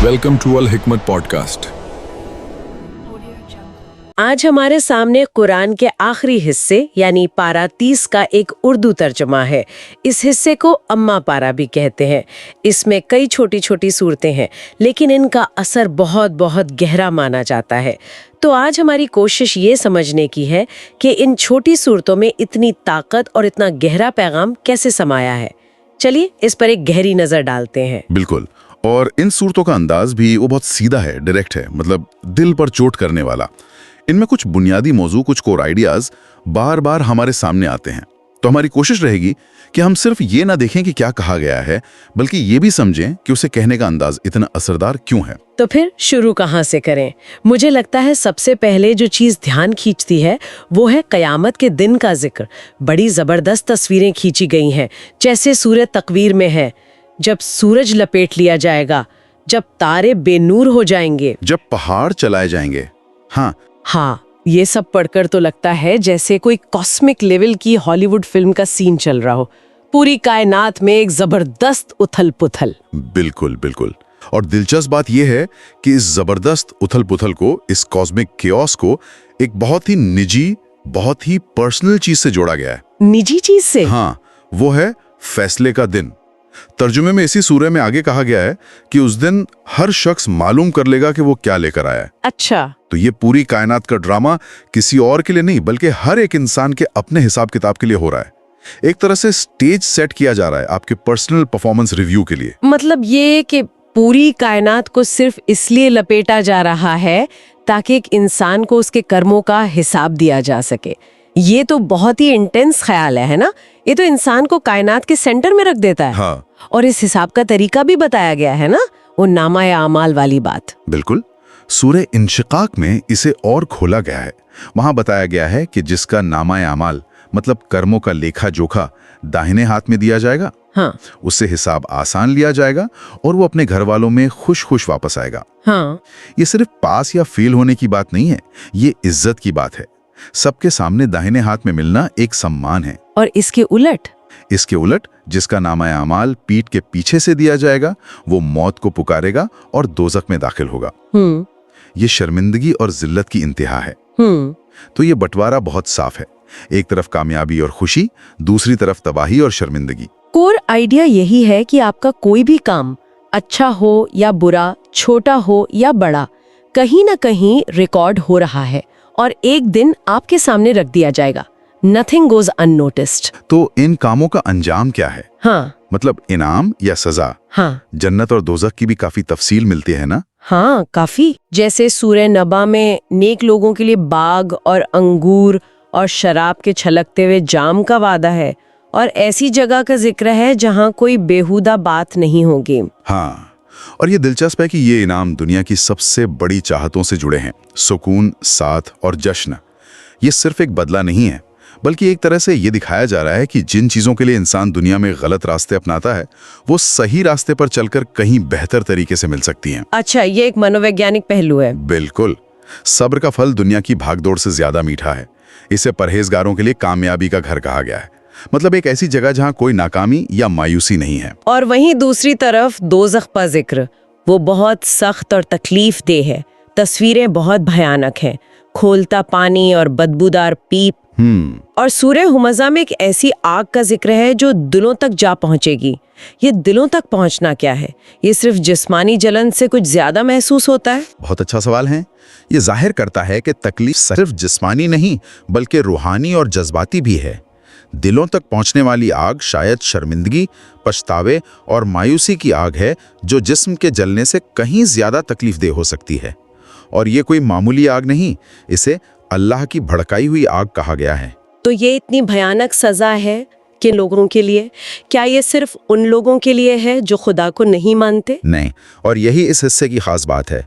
Welcome to अल हिकमत podcast. आज हमारे सामने कुरान के आखिरी हिस्से यानी पारा 30 का एक उर्दू तर्जुमा है। इस हिस्से को अम्मा पारा भी कहते हैं। इसमें कई छोटी छोटी सूरतें हैं, लेकिन इनका असर बहुत बहुत गहरा माना जाता है। तो आज हमारी कोशिश ये समझने की है कि इन छोटी सूरतों में इतनी ताकत और इतना गहरा पैगाम कैसे समाया है। चलिए इस पर एक गहरी नजर डालते हैं। बिल्कुल। और इन सूरतों का अंदाज भी वो बहुत सीधा है, डायरेक्ट है, मतलब दिल पर चोट करने वाला। इनमें कुछ बुनियादी मौजू, कुछ कोर आइडियाज बार बार हमारे सामने आते हैं। तो हमारी कोशिश रहेगी कि हम सिर्फ ये ना देखें कि क्या कहा गया है, बल्कि ये भी समझें कि उसे कहने का अंदाज इतना असरदार क्यों है। तो फिर शुरू कहाँ से करें? मुझे लगता है सबसे पहले जो चीज ध्यान खींचती है वो है कयामत के दिन का जिक्र। बड़ी जबरदस्त तस्वीरें खींची गई हैं, जैसे सूरह तकवीर में है, जब सूरज लपेट लिया जाएगा, जब तारे बेनूर हो जाएंगे, जब पहाड़ चलाए जाएंगे। हाँ, ये सब पढ़कर तो लगता है जैसे कोई कॉस्मिक लेवल की हॉलीवुड फिल्म का सीन चल रहा हो। पूरी कायनात में एक जबरदस्त उथल पुथल। बिल्कुल बिल्कुल। और दिलचस्प बात यह है कि इस जबरदस्त उथल पुथल को, इस कॉस्मिक केओस को एक बहुत ही निजी, बहुत ही पर्सनल चीज से जोड़ा गया है। निजी चीज से? हाँ, वो है फैसले का दिन। तर्जुमे में इसी सूरह में आगे कहा गया है कि उस दिन हर शख्स मालूम कर लेगा कि वो क्या लेकर आया है। अच्छा। तो ये पूरी कायनात का ड्रामा किसी और के लिए नहीं, बल्कि हर एक इंसान के अपने हिसाब किताब के लिए हो रहा है। एक तरह से स्टेज सेट किया जा रहा है आपके पर्सनल परफॉर्मेंस रिव्यू के लिए। मतलब ये कि पूरी कायनात को सिर्फ इसलिए लपेटा जा रहा है ताकि एक इंसान को उसके कर्मों का हिसाब दिया जा सके। ये तो बहुत ही इंटेंस ख्याल है ना? ये तो इंसान को कायनात के सेंटर में रख देता है। हाँ। और इस हिसाब का तरीका भी बताया गया है ना, वो नामा या अमाल वाली बात। बिल्कुल। सूरह इंशिकाक में इसे और खोला गया है। वहां बताया गया है कि जिसका नामा या अमाल मतलब कर्मों का लेखा जोखा दाहिने हाथ में दिया जाएगा, हाँ, उससे हिसाब आसान लिया जाएगा और वो अपने घर वालों में खुश खुश वापस आएगा। हाँ। ये सिर्फ पास या फेल होने की बात नहीं है, ये इज्जत की बात है। सबके सामने दाहिने हाथ में मिलना एक सम्मान है। और इसके उलट जिसका नामा अमाल पीठ के पीछे से दिया जाएगा, वो मौत को पुकारेगा और दोजख में दाखिल होगा। ये शर्मिंदगी और जिल्लत की इंतहा है। तो ये बंटवारा बहुत साफ है। एक तरफ कामयाबी और खुशी, दूसरी तरफ तबाही और शर्मिंदगी। कोर आइडिया यही है कि आपका कोई भी काम अच्छा हो या बुरा, छोटा हो या बड़ा, कहीं ना कहीं रिकॉर्ड हो रहा है और एक दिन आपके सामने रख दिया जाएगा। Nothing goes unnoticed। तो इन कामों का अंजाम क्या है? हाँ, मतलब इनाम या सजा? हाँ, जन्नत और दोजख की भी काफी तफसील मिलती है ना? हाँ, काफी। जैसे सूरह नबा में नेक लोगों के लिए बाग और अंगूर और शराब के छलकते हुए जाम का वादा है, और ऐसी जगह का जिक्र है जहाँ कोई बेहुदा बात नहीं होगी। हाँ, और ये दिलचस्प है कि ये इनाम दुनिया की सबसे बड़ी चाहतों से जुड़े हैं। सुकून, साथ और जश्न। ये सिर्फ एक बदला नहीं है, बल्कि एक तरह से ये दिखाया जा रहा है कि जिन चीजों के लिए इंसान दुनिया में गलत रास्ते अपनाता है, वो सही रास्ते पर चलकर कहीं बेहतर तरीके से मिल सकती हैं। अच्छा, ये एक मनोवैज्ञानिक पहलू है। बिल्कुल। सब्र का फल दुनिया की भागदौड़ से ज्यादा मीठा है। इसे परहेजगारों के लिए कामयाबी का घर कहा गया है। मतलब एक ऐसी जगह जहां कोई नाकामी या मायूसी नहीं है। और वहीं दूसरी तरफ दोज़ख का जिक्र, वो बहुत सख्त और तकलीफ देह है। तस्वीरें बहुत भयानक हैं, खोलता पानी और बदबूदार पीप। और सूरह हुमज़ा में एक ऐसी आग का जिक्र है जो दिलों तक जा पहुंचेगी। ये दिलों तक पहुंचना क्या है? ये सिर्फ जिस्मानी जलन से कुछ ज्यादा महसूस होता है? बहुत अच्छा सवाल है। ये जाहिर करता है कि तकलीफ सिर्फ जिस्मानी नहीं, बल्कि रूहानी और जज्बाती भी है। दिलों तक पहुंचने वाली आग शायद शर्मिंदगी, पछतावे और मायूसी की आग है, जो जिस्म के जलने से कहीं ज्यादा तकलीफदेह हो सकती है। और ये कोई मामूली आग नहीं, इसे अल्लाह की भड़काई हुई आग कहा गया है। तो ये इतनी भयानक सजा है किन लोगों के लिए? क्या ये सिर्फ उन लोगों के लिए है जो खुदा को नहीं मानते? नहीं, और यही इस हिस्से की खास बात है।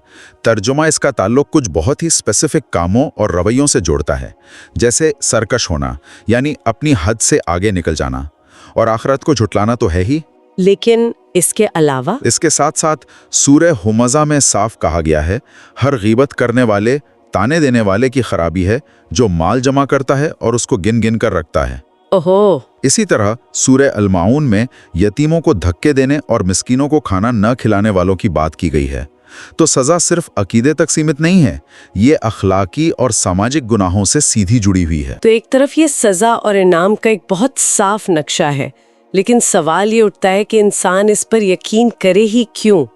तर्जुमा इसका ताल्लुक कुछ बहुत ही स्पेसिफिक कामों और रवैयों से जोड़ता है, जैसे सरकश होना, यानी अपनी हद से आगे निकल जाना, और आखिरत को झुटलाना तो है ही। लेकिन इसके अलावा इसके साथ साथ सूरह हुमज़ा में साफ कहा गया है, हर गीबत करने वाले, ताने देने वाले की खराबी है जो माल जमा करता है और उसको गिन गिन कर रखता है। ओहो। इसी तरह सूरह अल-माऊन में यतीमों को धक्के देने और मिस्कीनों को खाना न खिलाने वालों की बात की गई है। तो सजा सिर्फ अकीदे तक सीमित नहीं है, ये अखलाकी और सामाजिक गुनाहों से सीधी जुड़ी हुई है। तो एक तरफ ये सजा और इनाम का एक बहुत साफ नक्शा है, लेकिन सवाल ये उठता है कि इंसान इस पर यकीन करे ही क्यों?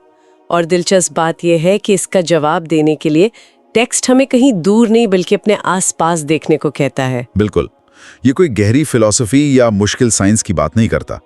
और दिलचस्प बात यह है कि इसका जवाब देने के लिए टेक्स्ट हमें कहीं दूर नहीं बल्कि अपने आसपास देखने को कहता है। बिल्कुल, ये कोई गहरी फिलॉसफी या मुश्किल साइंस की बात नहीं करता।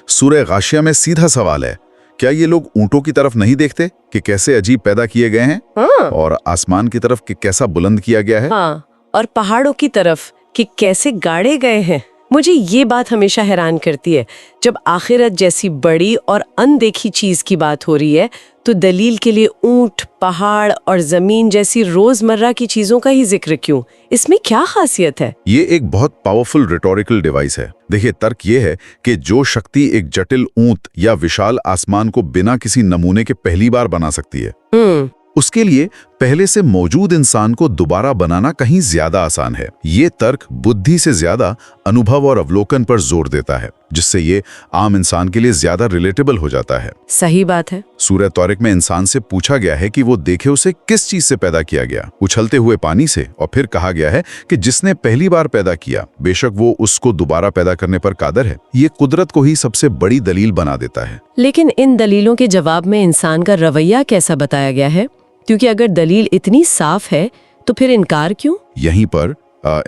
सूरह गाशिया में सीधा सवाल है, क्या ये लोग ऊंटों की तरफ नहीं देखते कि कैसे अजीब पैदा किए गए हैं? हाँ। और आसमान की तरफ कि कैसा बुलंद किया गया है? हाँ, और पहाड़ों की तरफ कि कैसे गाड़े गए हैं। मुझे ये बात हमेशा हैरान करती है, जब आखिरत जैसी बड़ी और अनदेखी चीज की बात हो रही है तो दलील के लिए ऊंट, पहाड़ और जमीन जैसी रोजमर्रा की चीजों का ही जिक्र क्यों? इसमें क्या खासियत है? ये एक बहुत पावरफुल रिटोरिकल डिवाइस है। देखिए, तर्क ये है कि जो शक्ति एक जटिल ऊंट या विशाल आसमान को बिना किसी नमूने के पहली बार बना सकती है, उसके लिए पहले से मौजूद इंसान को दोबारा बनाना कहीं ज्यादा आसान है। ये तर्क बुद्धि से ज्यादा अनुभव और अवलोकन पर जोर देता है, जिससे ये आम इंसान के लिए ज्यादा रिलेटेबल हो जाता है। सही बात है। सूरह तौरिक में इंसान से पूछा गया है कि वो देखे उसे किस चीज से पैदा किया गया, उछलते हुए पानी से, और फिर कहा गया है कि जिसने पहली बार पैदा किया बेशक वो उसको दोबारा पैदा करने पर कादर है। ये कुदरत को ही सबसे बड़ी दलील बना देता है। लेकिन इन दलीलों के जवाब में इंसान का रवैया कैसा बताया गया है? क्योंकि अगर दलील इतनी साफ है तो फिर इनकार क्यों? यहीं पर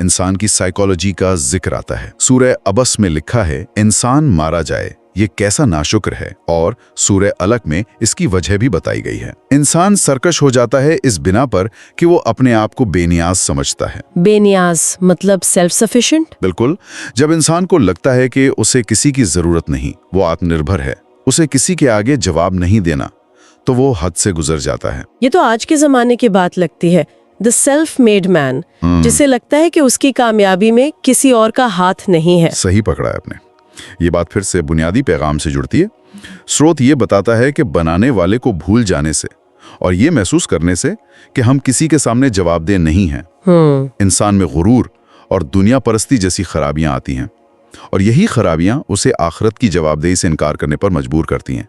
इंसान की साइकोलॉजी का जिक्र आता है। सूरह अबस में लिखा है, इंसान मारा जाए, ये कैसा नाशुक्र है। और सूरह अलक में इसकी वजह भी बताई गई है। इंसान सरकश हो जाता है इस बिना पर कि वो अपने आप को बेनियाज समझता है। बेनियाज मतलब सेल्फ सफिशिएंट? बिल्कुल। जब इंसान को लगता है कि उसे किसी की जरूरत नहीं, वो आत्मनिर्भर है, उसे किसी के आगे जवाब नहीं देना, तो वो हद से गुजर जाता है। ये तो आज के जमाने की बात लगती है, द सेल्फ मेड मैन, जिसे लगता है कि उसकी कामयाबी में किसी और का हाथ नहीं है। सही पकड़ा है आपने। ये बात फिर से बुनियादी पैगाम से जुड़ती है। स्रोत ये बताता है कि बनाने वाले को भूल जाने से और ये महसूस करने से कि हम किसी के सामने जवाबदेह नहीं हैं, इंसान में गुरूर और दुनिया परस्ती जैसी खराबियां आती हैं, और यही खराबियां उसे आखिरत की जवाबदेही से इनकार करने पर मजबूर करती हैं।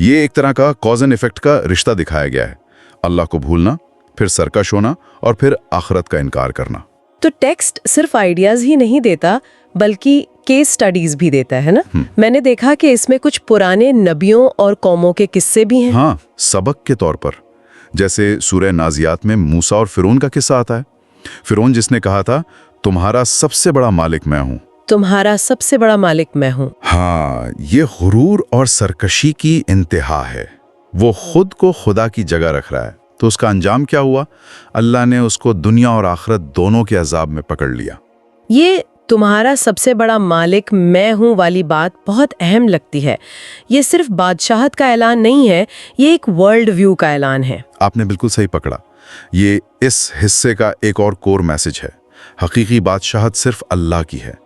ये एक तरह का कॉज एंड इफेक्ट का रिश्ता दिखाया गया है, अल्लाह को भूलना, फिर सरकश होना और फिर आखिरत का इनकार करना। तो टेक्स्ट सिर्फ आइडियाज ही नहीं देता बल्कि केस स्टडीज भी देता है ना। मैंने देखा कि इसमें कुछ पुराने नबियों और कौमों के किस्से भी हैं। हाँ, सबक के तौर पर। जैसे सूरह नाजियात में मूसा और फिरौन का किस्सा आता है। फिरौन जिसने कहा था, तुम्हारा सबसे बड़ा मालिक मैं हूँ। तुम्हारा सबसे बड़ा मालिक मैं हूँ। हाँ, ये गुरूर और सरकशी की इंतहा है। वो खुद को खुदा की जगह रख रहा है। तो उसका अंजाम क्या हुआ? अल्लाह ने उसको दुनिया और आखिरत दोनों के अजाब में पकड़ लिया। ये तुम्हारा सबसे बड़ा मालिक मैं हूँ वाली बात बहुत अहम लगती है। ये सिर्फ बादशाहत का ऐलान नहीं है, ये एक वर्ल्ड व्यू का ऐलान है। आपने बिल्कुल सही पकड़ा। ये इस हिस्से का एक और कोर मैसेज है। हकीकी बादशाहत सिर्फ अल्लाह की है।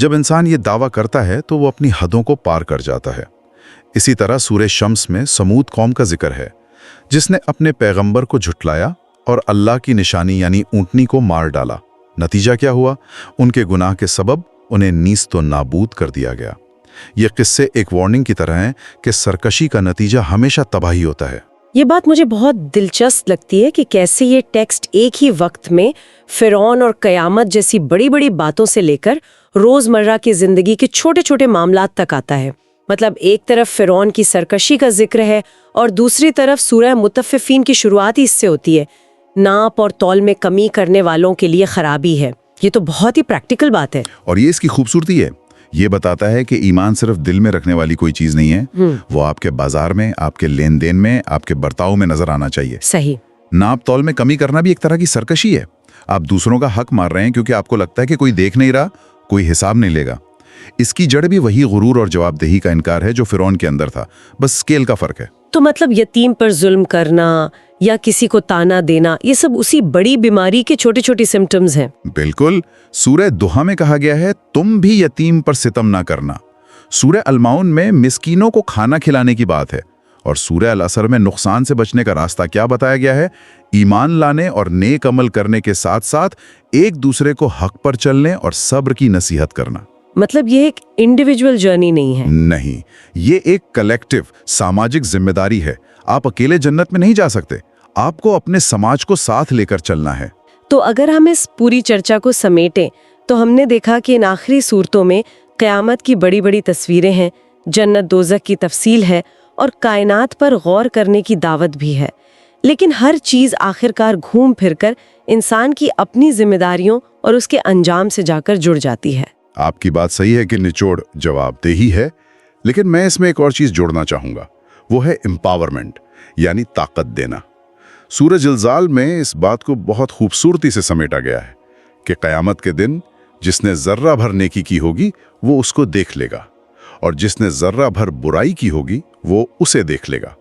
जब इंसान ये दावा करता है तो वो अपनी हदों को पार कर जाता है। इसी तरह सूरह शम्स में समूद कौम का जिक्र है, जिसने अपने पैगंबर को झुटलाया और अल्लाह की निशानी यानी ऊंटनी को मार डाला। नतीजा क्या हुआ? उनके गुनाह के सबब उन्हें नीस्तो नाबूद कर दिया गया। ये किस्से एक वार्निंग की तरह हैं कि सरकशी का नतीजा हमेशा तबाही होता है। ये बात मुझे बहुत दिलचस्प लगती है कि कैसे ये टेक्स्ट एक ही वक्त में फिरौन और कयामत जैसी बड़ी बड़ी बातों से लेकर रोजमर्रा की जिंदगी के छोटे छोटे मामलात तक आता है। मतलब एक तरफ फिरौन की सरकशी का जिक्र है और दूसरी तरफ सूरह मुतफ्फिफीन की शुरुआत ही इससे होती है। नाप और तौल में कमी करने वालों के लिए खराबी है। ये तो बहुत ही प्रैक्टिकल बात है। और ये इसकी खूबसूरती है। ये बताता है कि ईमान सिर्फ दिल में रखने वाली कोई चीज नहीं है, वो आपके बाजार में, आपके लेन देन में, आपके बर्ताव में नजर आना चाहिए। सही। नाप तौल में कमी करना भी एक तरह की सरकशी है। आप दूसरों का हक मार रहे हैं क्योंकि आपको लगता है कि कोई देख नहीं रहा, कोई हिसाब नहीं लेगा। इसकी जड़ भी वही गुरूर और जवाबदेही का इनकार है जो फिरौन के अंदर था, बस स्केल का फर्क है। तो मतलब यतीम पर जुल्म करना या किसी को ताना देना, ये सब उसी बड़ी बीमारी के छोटे छोटे सिम्टम्स हैं। बिल्कुल। सूरह दुहा में कहा गया है, तुम भी यतीम पर सितम ना करना। सूरह अलमाउन में मिस्कीनों को खाना खिलाने की बात है। और सूरह अल असर में नुकसान से बचने का रास्ता क्या बताया गया है? ईमान लाने और नेक अमल करने के साथ साथ एक दूसरे को हक पर चलने और सब्र की नसीहत करना। मतलब ये एक इंडिविजुअल जर्नी नहीं है। नहीं, ये एक कलेक्टिव सामाजिक जिम्मेदारी है। आप अकेले जन्नत में नहीं जा सकते, आपको अपने समाज को साथ लेकर चलना है। तो अगर हम इस पूरी चर्चा को समेटें तो हमने देखा कि इन आखिरी सूरतों में क़यामत की बड़ी बड़ी तस्वीरें हैं, जन्नत दोज़ख की तफसील है और कायनात पर गौर करने की दावत भी है। लेकिन हर चीज़ आखिरकार घूम फिरकर इंसान की अपनी जिम्मेदारियों और उसके अंजाम से जाकर जुड़ जाती है। आपकी बात सही है कि निचोड़ जवाबदेही है, लेकिन मैं इसमें एक और चीज़ जोड़ना चाहूँगा, वो है एम्पावरमेंट, यानी ताकत देना। सूरह जिलज़ाल में इस बात को बहुत खूबसूरती से समेटा गया है कि क़यामत के दिन जिसने ज़र्रा भर नेकी की होगी वो उसको देख लेगा, और जिसने ज़र्रा भर बुराई की होगी वो उसे देख लेगा।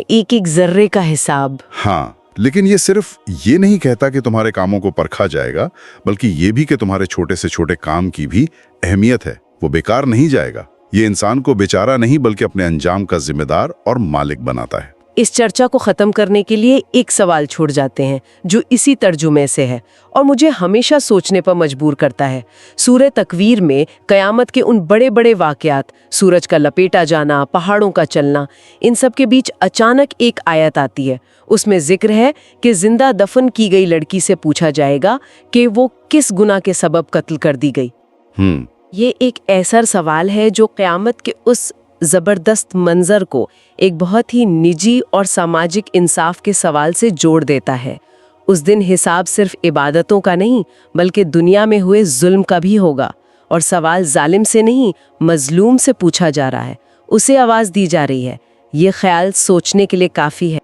एक एक जर्रे का हिसाब। हाँ, लेकिन ये सिर्फ ये नहीं कहता कि तुम्हारे कामों को परखा जाएगा, बल्कि ये भी कि तुम्हारे छोटे से छोटे काम की भी अहमियत है, वो बेकार नहीं जाएगा। ये इंसान को बेचारा नहीं बल्कि अपने अंजाम का जिम्मेदार और मालिक बनाता है। इस चर्चा को खत्म करने के लिए एक सवाल छोड़ जाते हैं जो इसी तर्जुमे से है और मुझे हमेशा सोचने पर मजबूर करता है। सूरह तकवीर में कयामत के उन बड़े बड़े वाकयात, सूरज का लपेटा जाना, पहाड़ों का चलना, इन सब के बीच अचानक एक आयत आती है। उसमें जिक्र है कि जिंदा दफन की गई लड़की से पूछा जाएगा कि वो किस गुनाह के सबब कत्ल कर दी गई। ये एक ऐसा सवाल है जो क़यामत के उस जबरदस्त मंजर को एक बहुत ही निजी और सामाजिक इंसाफ के सवाल से जोड़ देता है। उस दिन हिसाब सिर्फ इबादतों का नहीं बल्कि दुनिया में हुए जुल्म का भी होगा, और सवाल जालिम से नहीं मजलूम से पूछा जा रहा है, उसे आवाज दी जा रही है। ये ख्याल सोचने के लिए काफी है।